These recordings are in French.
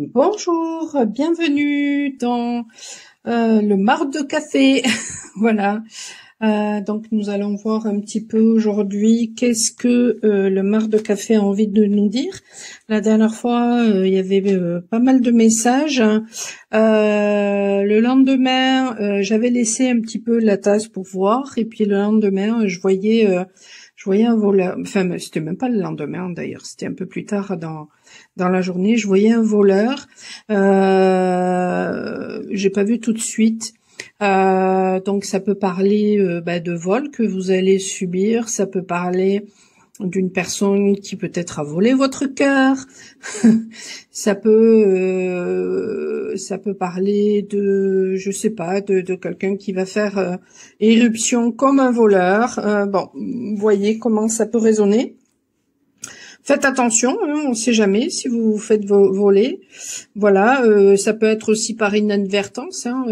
Bonjour, bienvenue dans le marc de café. Voilà. Donc nous allons voir un petit peu aujourd'hui qu'est-ce que le marc de café a envie de nous dire. La dernière fois, il y avait pas mal de messages. Le lendemain, j'avais laissé un petit peu la tasse pour voir, et puis le lendemain, je voyais un voleur. Enfin, c'était même pas le lendemain d'ailleurs, c'était un peu plus tard dans la journée. Je voyais un voleur. J'ai pas vu tout de suite. Donc ça peut parler de vol que vous allez subir, ça peut parler d'une personne qui peut-être a volé votre cœur, ça peut parler de, je sais pas, de quelqu'un qui va faire éruption comme un voleur. Bon, vous voyez comment ça peut résonner. Faites attention, hein, on ne sait jamais si vous vous faites voler. Voilà, ça peut être aussi par inadvertance. Hein,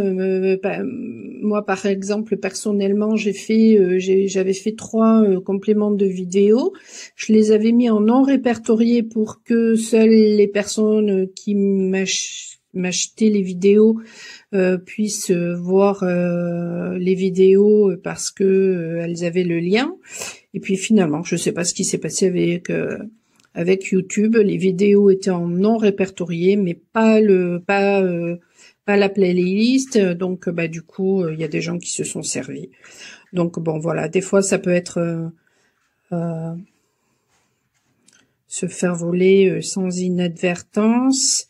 moi, par exemple, personnellement, j'avais fait 3 compléments de vidéos. Je les avais mis en non répertorié pour que seules les personnes qui m'achetaient les vidéos puissent voir les vidéos parce que elles avaient le lien. Et puis finalement, je sais pas ce qui s'est passé avec YouTube. Les vidéos étaient en non répertorié, mais pas la playlist. Donc du coup, il y a des gens qui se sont servis. Donc bon, voilà, des fois ça peut être se faire voler sans inadvertance.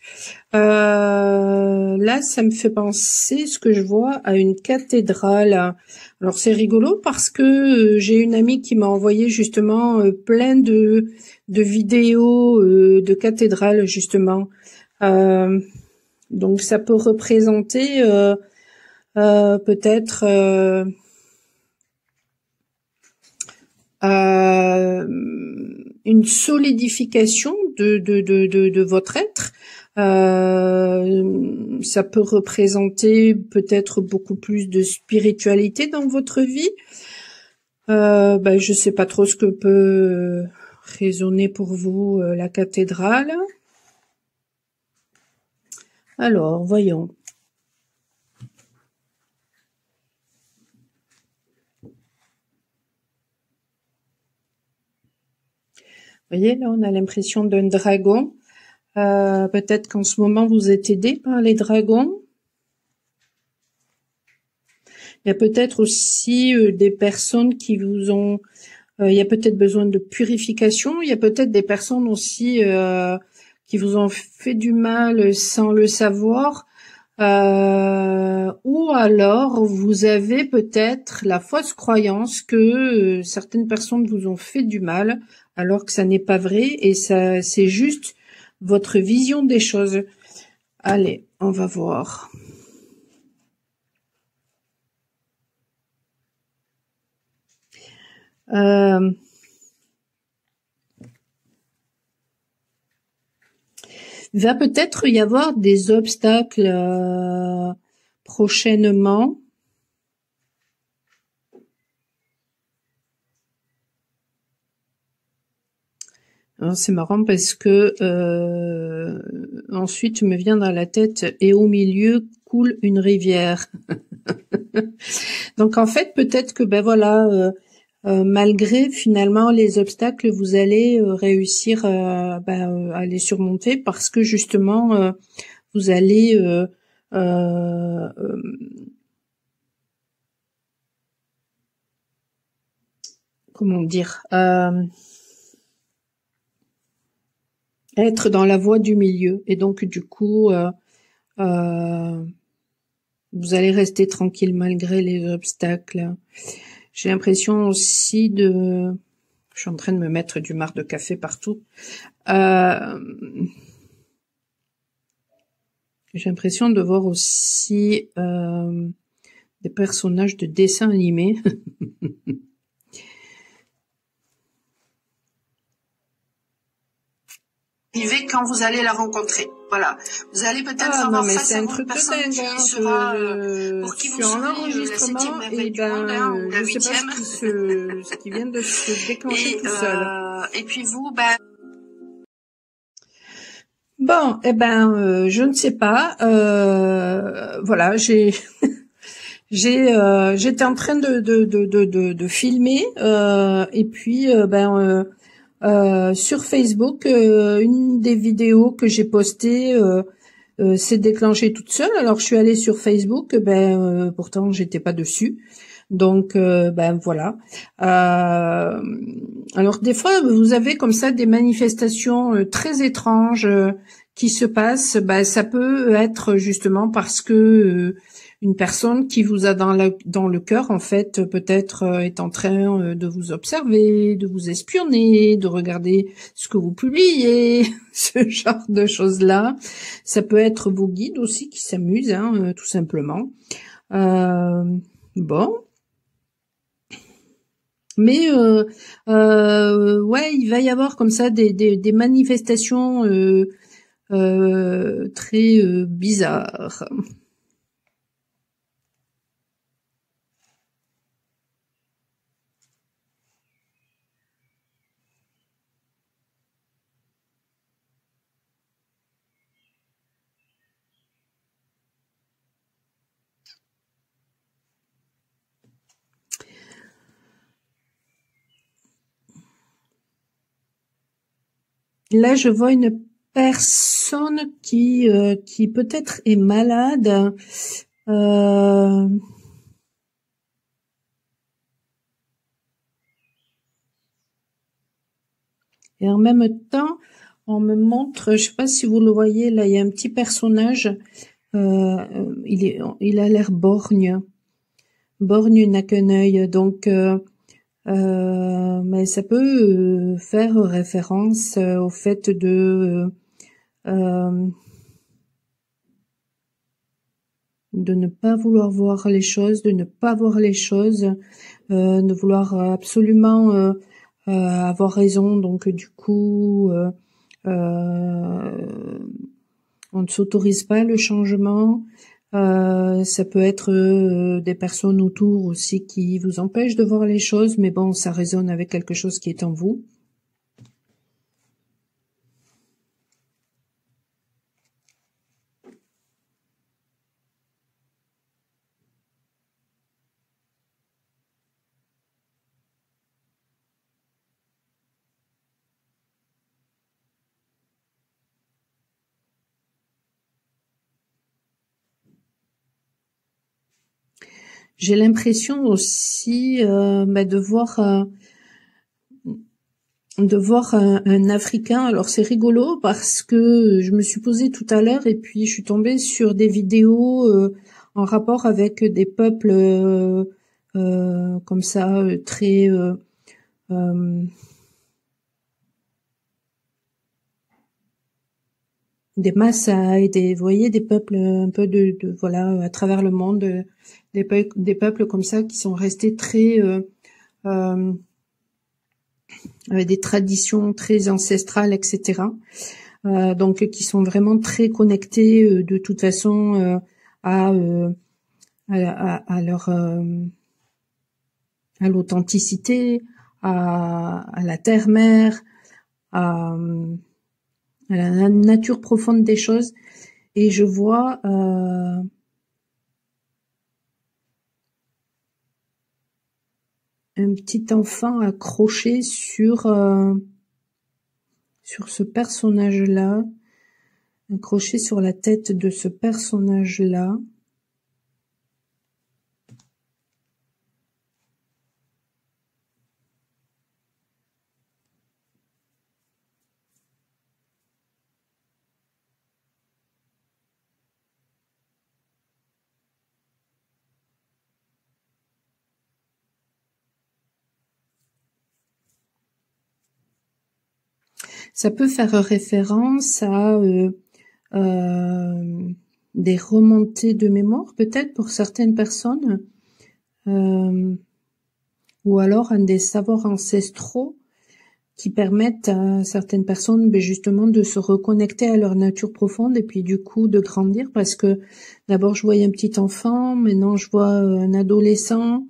Là, ça me fait penser, ce que je vois, à une cathédrale. Alors c'est rigolo parce que j'ai une amie qui m'a envoyé justement plein de vidéos de cathédrales justement. Donc ça peut représenter peut-être une solidification de votre être. Ça peut représenter peut-être beaucoup plus de spiritualité dans votre vie. Je sais pas trop ce que peut résonner pour vous la cathédrale. Alors, voyons. Vous voyez, là, on a l'impression d'un dragon. Peut-être qu'en ce moment, vous êtes aidé par les dragons. Il y a peut-être aussi des personnes qui vous ont... il y a peut-être besoin de purification. Il y a peut-être des personnes aussi qui vous ont fait du mal sans le savoir. Ou alors, vous avez peut-être la fausse croyance que certaines personnes vous ont fait du mal, alors que ça n'est pas vrai, et ça, c'est juste votre vision des choses. Allez, on va voir. Il va peut-être y avoir des obstacles prochainement. C'est marrant parce que ensuite me vient dans la tête et au milieu coule une rivière. Donc en fait peut-être que malgré finalement les obstacles, vous allez réussir à les surmonter parce que justement vous allez comment dire, être dans la voie du milieu, et donc du coup vous allez rester tranquille malgré les obstacles. J'ai l'impression aussi je suis en train de me mettre du marc de café partout. J'ai l'impression de voir aussi des personnages de dessins animés. Quand vous allez la rencontrer, voilà. Vous allez peut-être avoir face à vous une personne qui sera pour qui vous souriez la 7e merveille du monde, ou la 8e. Ce qui vient de se déclencher tout seul. Et puis vous, Bon, eh ben, je ne sais pas. Voilà, j'étais en train de filmer et puis sur Facebook, une des vidéos que j'ai postées s'est déclenchée toute seule. Alors je suis allée sur Facebook, pourtant j'étais pas dessus. Donc voilà. Euh, alors des fois vous avez comme ça des manifestations très étranges qui se passent. Ben, ça peut être justement parce que une personne qui vous a dans le cœur en fait peut-être est en train de vous observer, de vous espionner, de regarder ce que vous publiez, ce genre de choses-là. Ça peut être vos guides aussi qui s'amusent, hein, tout simplement. Euh, bon. Mais ouais, il va y avoir comme ça des manifestations très bizarres. Là, je vois une personne qui peut-être est malade. Euh, et en même temps, on me montre, je sais pas si vous le voyez, là, il y a un petit personnage. Il a l'air borgne. Borgne n'a qu'un œil, donc. Mais ça peut faire référence au fait euh, de ne pas vouloir voir les choses, de ne pas voir les choses, de vouloir absolument avoir raison. Donc du coup, on ne s'autorise pas le changement. Ça peut être des personnes autour aussi qui vous empêchent de voir les choses, mais bon, ça résonne avec quelque chose qui est en vous. J'ai l'impression aussi de voir un Africain. Alors c'est rigolo parce que je me suis posée tout à l'heure et puis je suis tombée sur des vidéos en rapport avec des peuples comme ça très euh, des Maasai, vous voyez, des peuples un peu voilà à travers le monde, des peuples comme ça qui sont restés très euh, avec des traditions très ancestrales, etc. Donc qui sont vraiment très connectés de toute façon à, euh, à leur à l'authenticité, à la terre-mère, à la nature profonde des choses. Et je vois un petit enfant accroché sur ce personnage-là, accroché sur la tête de ce personnage-là. Ça peut faire référence à des remontées de mémoire, peut-être pour certaines personnes, euh, ou alors à des savoirs ancestraux qui permettent à certaines personnes justement de se reconnecter à leur nature profonde et puis du coup de grandir parce que d'abord je voyais un petit enfant, maintenant je vois un adolescent.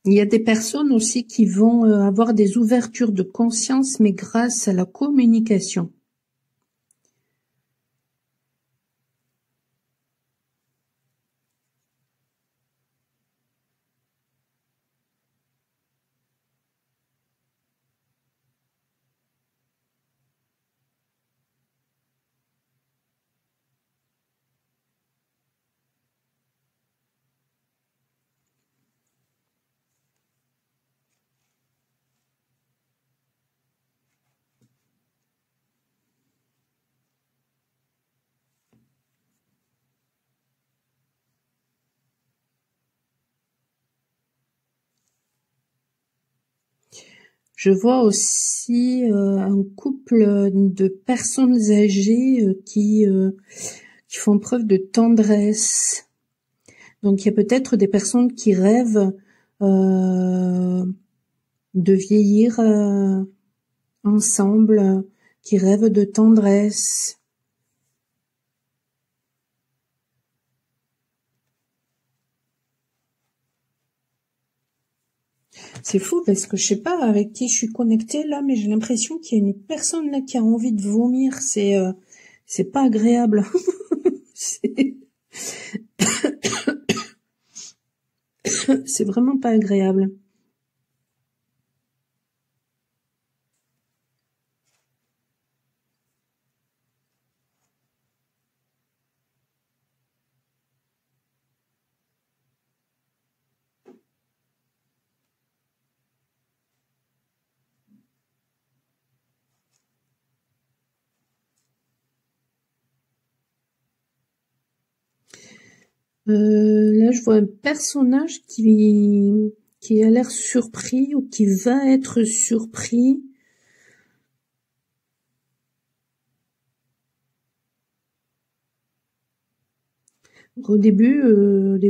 Il y a des personnes aussi qui vont avoir des ouvertures de conscience, mais grâce à la communication. Je vois aussi un couple de personnes âgées qui font preuve de tendresse. Donc il y a peut-être des personnes qui rêvent de vieillir ensemble, qui rêvent de tendresse. C'est fou parce que je sais pas avec qui je suis connectée là, mais j'ai l'impression qu'il y a une personne là qui a envie de vomir. C'est pas agréable. C'est c'est vraiment pas agréable. Là, je vois un personnage qui a l'air surpris ou qui va être surpris. Au début,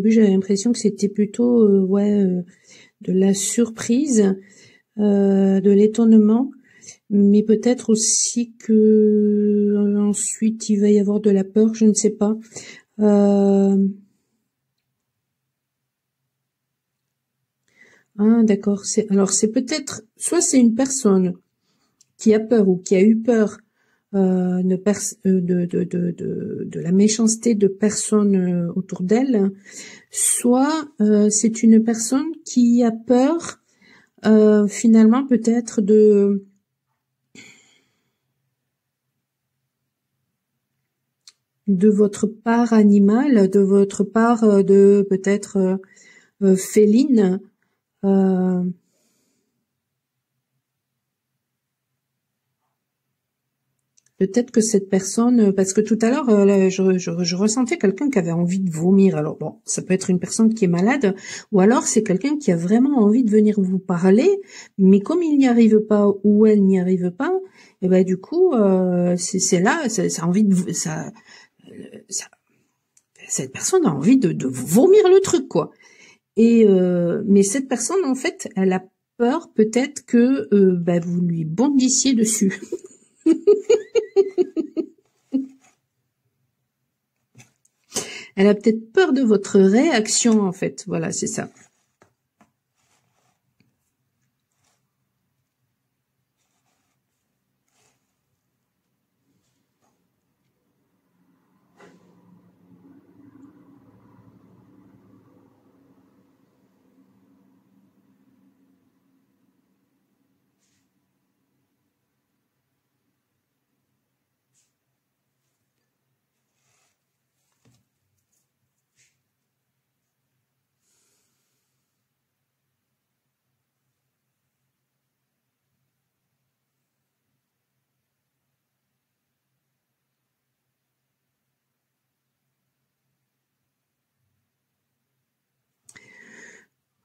j'avais l'impression que c'était plutôt, de la surprise, de l'étonnement, mais peut-être aussi que ensuite il va y avoir de la peur, je ne sais pas. Ah, d'accord. C'est peut-être soit c'est une personne qui a peur ou qui a eu peur de la méchanceté de personnes autour d'elle, soit c'est une personne qui a peur finalement peut-être de votre part animale, de votre part de peut-être féline. Euh, Peut-être que cette personne, parce que tout à l'heure, là, je ressentais quelqu'un qui avait envie de vomir. Alors bon, ça peut être une personne qui est malade, ou alors c'est quelqu'un qui a vraiment envie de venir vous parler, mais comme il n'y arrive pas ou elle n'y arrive pas, et ben du coup, c'est là, ça a envie de, ça- cette personne a envie de vomir le truc, quoi. Et mais cette personne, en fait, elle a peur peut-être que vous lui bondissiez dessus. Elle a peut-être peur de votre réaction, en fait. Voilà, c'est ça.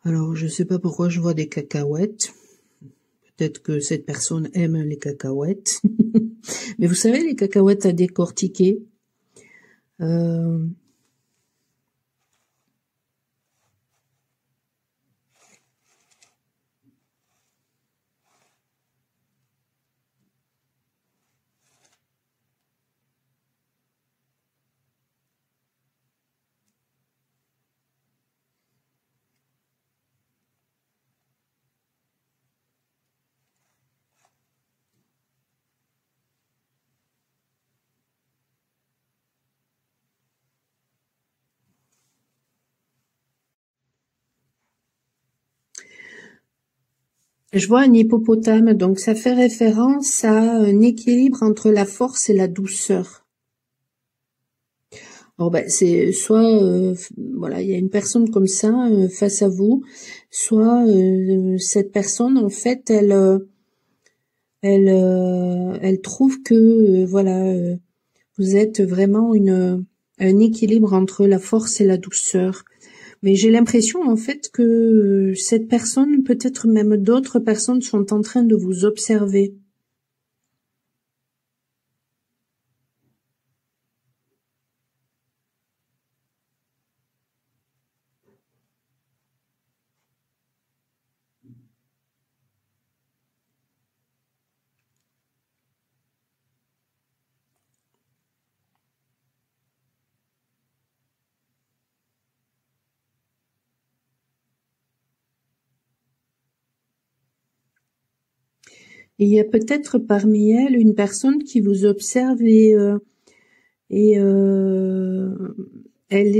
Alors, je sais pas pourquoi je vois des cacahuètes. Peut-être que cette personne aime les cacahuètes. Mais vous savez, les cacahuètes à décortiquer, euh, Je vois un hippopotame, donc ça fait référence à un équilibre entre la force et la douceur. Alors ben, c'est soit voilà, il y a une personne comme ça face à vous, soit cette personne en fait elle trouve que voilà vous êtes vraiment un équilibre entre la force et la douceur. Mais j'ai l'impression en fait que cette personne, peut-être même d'autres personnes, sont en train de vous observer. Et il y a peut-être parmi elles une personne qui vous observe et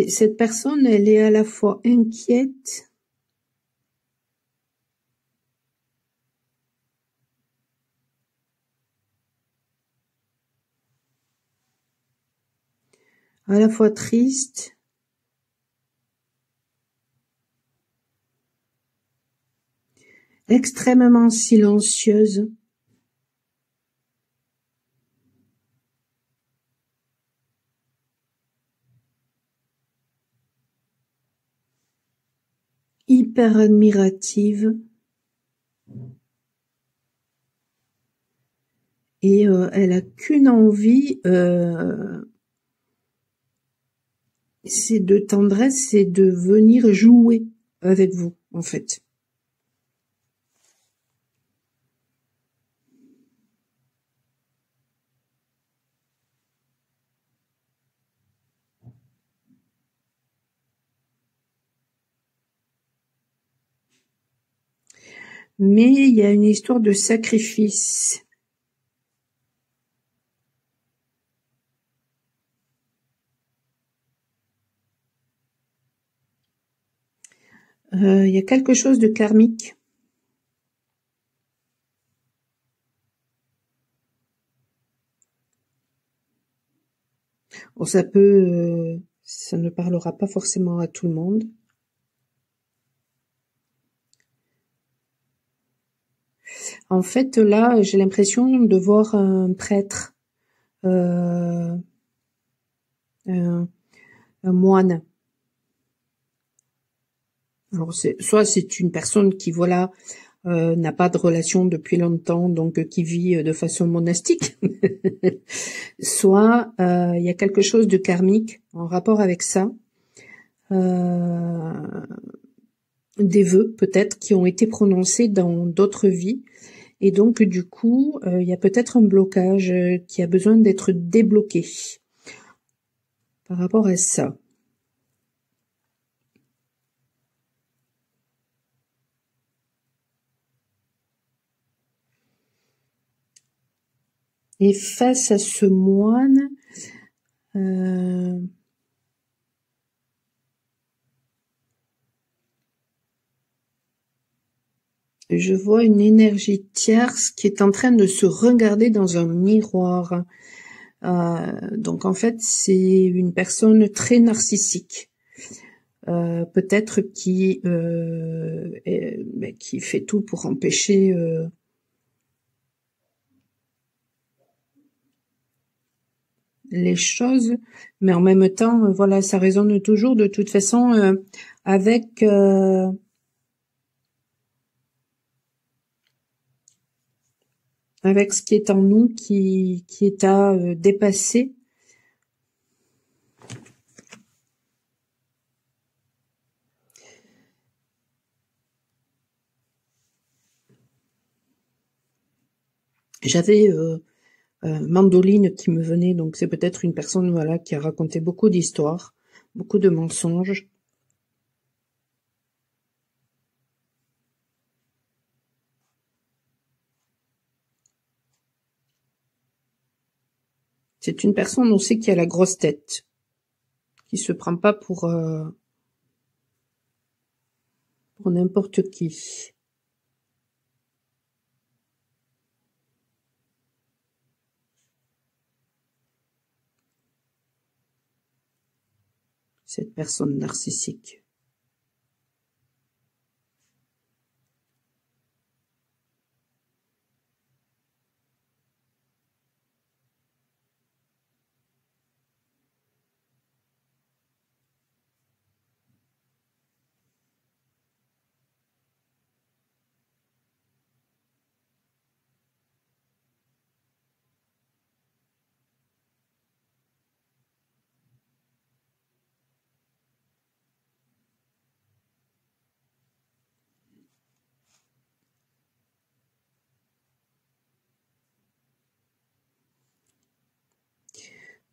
cette personne, elle est à la fois inquiète à la fois triste, extrêmement silencieuse, hyper admirative et elle a qu'une envie, c'est de tendresse, c'est de venir jouer avec vous, en fait. Mais il y a une histoire de sacrifice. Il y a quelque chose de karmique. Bon, ça ne parlera pas forcément à tout le monde. En fait, là, j'ai l'impression de voir un prêtre, euh, un moine. Alors, soit c'est une personne qui, voilà, n'a pas de relation depuis longtemps, donc qui vit de façon monastique, soit il y a quelque chose de karmique en rapport avec ça, des vœux peut-être qui ont été prononcés dans d'autres vies, et donc du coup il y a peut-être un blocage qui a besoin d'être débloqué par rapport à ça. Et face à ce moine, je vois une énergie tierce qui est en train de se regarder dans un miroir. Donc en fait, c'est une personne très narcissique, peut-être qui fait tout pour empêcher les choses, mais en même temps, voilà, ça résonne toujours de toute façon avec avec ce qui est en nous, qui est à dépasser. J'avais Mandoline qui me venait, donc c'est peut-être une personne voilà qui a raconté beaucoup d'histoires, beaucoup de mensonges. C'est une personne, on sait, qui a la grosse tête, qui se prend pas pour n'importe qui. cette personne narcissique.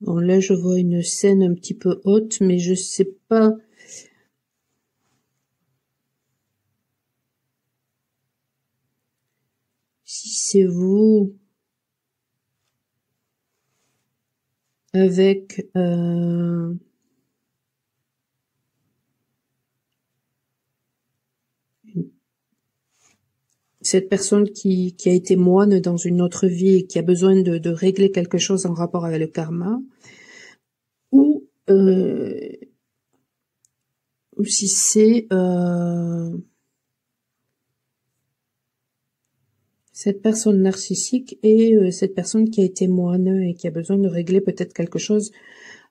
Bon, là, je vois une scène un petit peu haute, mais je sais pas si c'est vous avec cette personne qui a été moine dans une autre vie et qui a besoin de régler quelque chose en rapport avec le karma, ou si c'est cette personne narcissique et cette personne qui a été moine et qui a besoin de régler peut-être quelque chose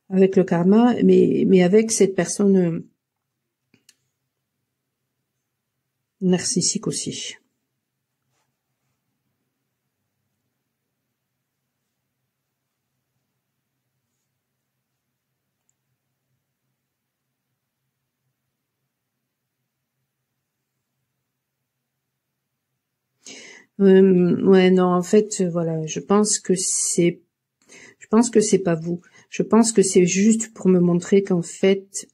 avec le karma, mais avec cette personne narcissique aussi. Ouais, non, en fait, voilà, je pense que c'est pas vous. Je pense que c'est juste pour me montrer qu'en fait,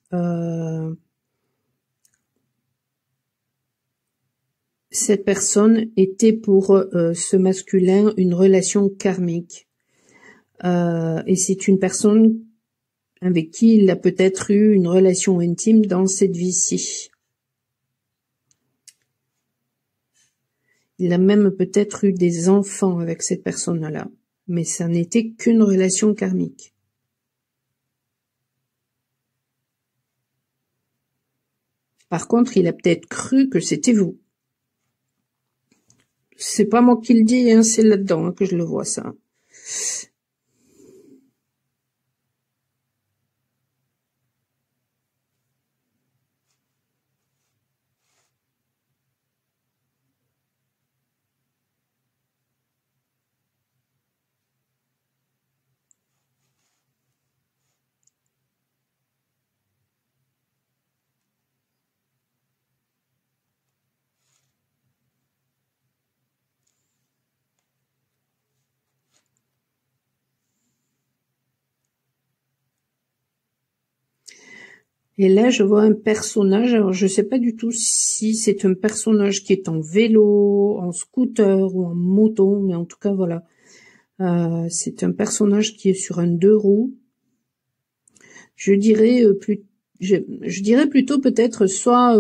cette personne était pour ce masculin une relation karmique. Et c'est une personne avec qui il a peut-être eu une relation intime dans cette vie-ci. Il a même peut-être eu des enfants avec cette personne-là, mais ça n'était qu'une relation karmique. Par contre, il a peut-être cru que c'était vous. C'est pas moi qui le dis, hein, c'est là-dedans que je le vois, ça. Et là, je vois un personnage, alors je sais pas du tout si c'est un personnage qui est en vélo, en scooter ou en moto, mais en tout cas, voilà. C'est un personnage qui est sur un 2 roues. Je dirais je dirais plutôt peut-être soit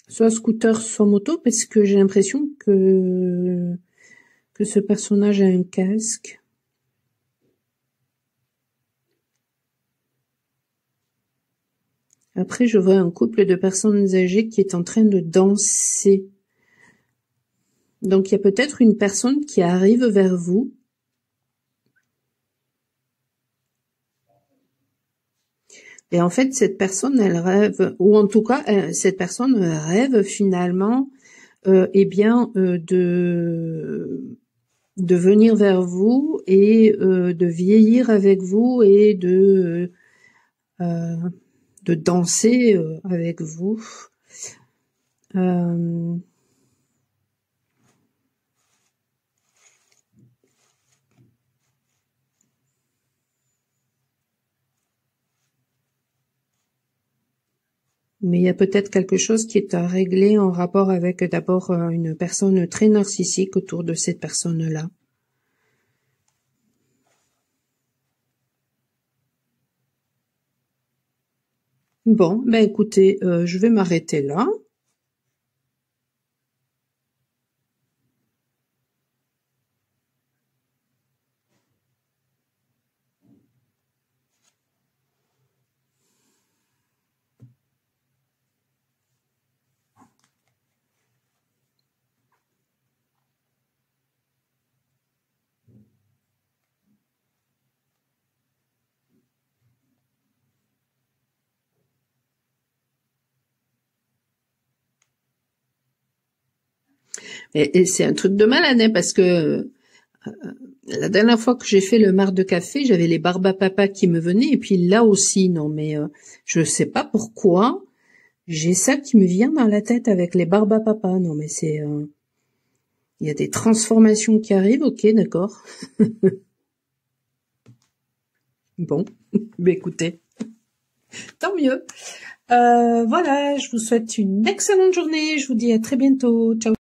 scooter, soit moto, parce que j'ai l'impression que ce personnage a un casque. Après, je vois un couple de personnes âgées qui est en train de danser. Donc, il y a peut-être une personne qui arrive vers vous. Et en fait, cette personne, elle rêve, ou en tout cas, cette personne rêve finalement, de venir vers vous et de vieillir avec vous et de danser avec vous. Mais il y a peut-être quelque chose qui est à régler en rapport avec d'abord une personne très narcissique autour de cette personne-là. Bon, ben écoutez, je vais m'arrêter là. Et c'est un truc de malade, hein, parce que la dernière fois que j'ai fait le mar de café, j'avais les barbapapas qui me venaient, et puis là aussi, non, mais je sais pas pourquoi, j'ai ça qui me vient dans la tête avec les barbapapas. Non, mais c'est... il y a des transformations qui arrivent, ok, d'accord. Bon, bah écoutez, tant mieux. Voilà, je vous souhaite une excellente journée, je vous dis à très bientôt, ciao.